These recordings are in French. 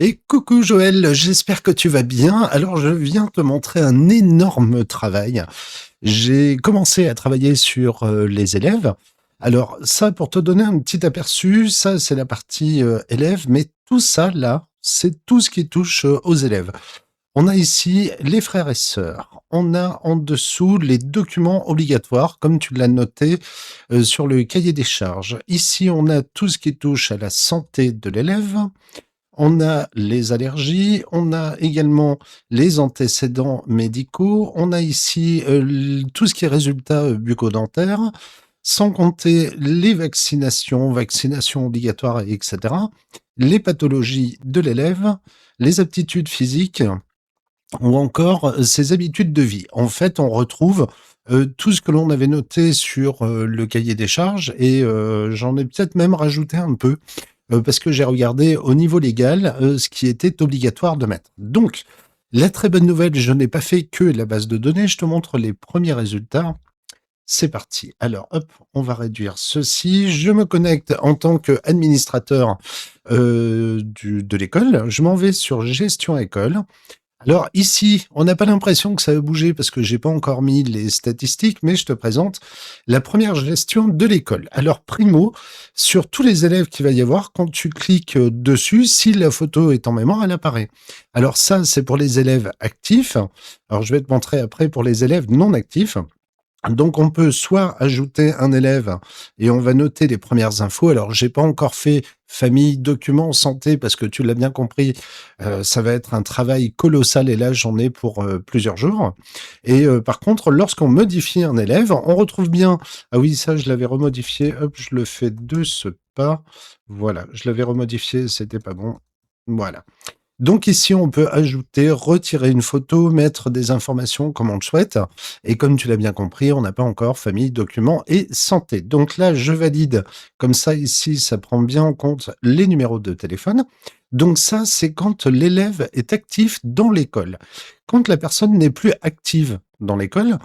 Et coucou Joël, j'espère que tu vas bien. Alors je viens te montrer un énorme travail. J'ai commencé à travailler sur les élèves. Alors ça, pour te donner un petit aperçu, ça c'est la partie élèves, mais tout ça là, c'est tout ce qui touche aux élèves. On a ici les frères et sœurs. On a en dessous les documents obligatoires, comme tu l'as noté sur le cahier des charges. Ici, on a tout ce qui touche à la santé de l'élève. On a les allergies, on a également les antécédents médicaux, on a ici tout ce qui est résultats bucco-dentaires, sans compter les vaccinations, vaccinations obligatoires, etc., les pathologies de l'élève, les aptitudes physiques ou encore ses habitudes de vie. En fait, on retrouve tout ce que l'on avait noté sur le cahier des charges et j'en ai peut-être même rajouté un peu parce que j'ai regardé au niveau légal ce qui était obligatoire de mettre. Donc, la très bonne nouvelle, je n'ai pas fait que la base de données, je te montre les premiers résultats. C'est parti. Alors, hop, on va réduire ceci. Je me connecte en tant qu'administrateur de l'école. Je m'en vais sur gestion école. Alors ici, on n'a pas l'impression que ça a bougé parce que j'ai pas encore mis les statistiques, mais je te présente la première gestion de l'école. Alors primo, sur tous les élèves qu'il va y avoir, quand tu cliques dessus, si la photo est en mémoire, elle apparaît. Alors ça, c'est pour les élèves actifs. Alors je vais te montrer après pour les élèves non actifs. Donc on peut soit ajouter un élève et on va noter les premières infos. Alors j'ai pas encore fait famille, documents, santé parce que tu l'as bien compris, ça va être un travail colossal et là j'en ai pour plusieurs jours. Et par contre, lorsqu'on modifie un élève, on retrouve bien. Ah oui, ça je l'avais remodifié. Hop, je le fais de ce pas. Voilà, je l'avais remodifié, c'était pas bon. Voilà. Donc ici, on peut ajouter, retirer une photo, mettre des informations comme on le souhaite. Et comme tu l'as bien compris, on n'a pas encore famille, documents et santé. Donc là, je valide. Comme ça, ici, ça prend bien en compte les numéros de téléphone. Donc ça, c'est quand l'élève est actif dans l'école. Quand la personne n'est plus active dans l'école,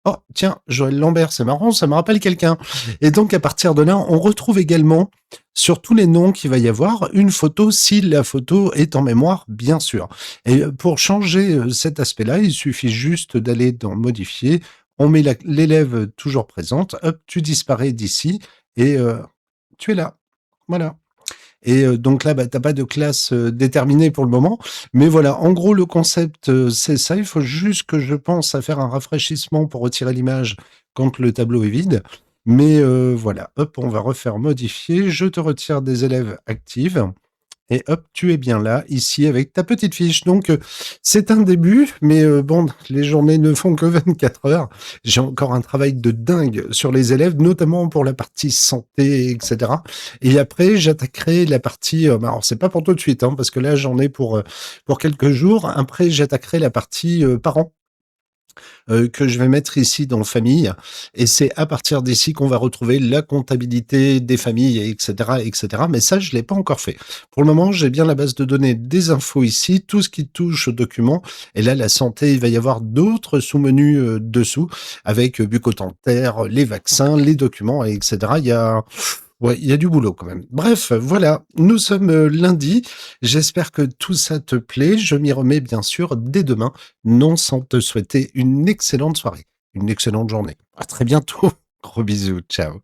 oh, tiens, Joël Lambert, c'est marrant, ça me rappelle quelqu'un. Et donc, à partir de là, on retrouve également sur tous les noms qu'il va y avoir une photo si la photo est en mémoire, bien sûr. Et pour changer cet aspect-là, il suffit juste d'aller dans modifier. On met l'élève toujours présente. Hop, tu disparais d'ici et tu es là. Voilà. Et donc là, bah, tu pas de classe déterminée pour le moment. Mais voilà, en gros, le concept, c'est ça. Il faut juste que je pense à faire un rafraîchissement pour retirer l'image quand le tableau est vide. Mais voilà, hop, on va refaire modifier. Je te retire des élèves actifs. Et hop, tu es bien là, ici, avec ta petite fiche. Donc, c'est un début, mais bon, les journées ne font que 24 heures. J'ai encore un travail de dingue sur les élèves, notamment pour la partie santé, etc. Et après, j'attaquerai la partie... bah, alors, c'est pas pour tout de suite, hein, parce que là, j'en ai pour quelques jours. Après, j'attaquerai la partie parents que je vais mettre ici dans famille. Et c'est à partir d'ici qu'on va retrouver la comptabilité des familles, etc., etc. Mais ça, je l'ai pas encore fait. Pour le moment, j'ai bien la base de données des infos ici, tout ce qui touche aux documents. Et là, la santé, il va y avoir d'autres sous-menus dessous avec bucco-dentaire, les vaccins, les documents, etc. Il y a ouais, il y a du boulot quand même. Bref, voilà, nous sommes lundi. J'espère que tout ça te plaît. Je m'y remets bien sûr dès demain, non sans te souhaiter une excellente soirée, une excellente journée. À très bientôt. Gros bisous. Ciao.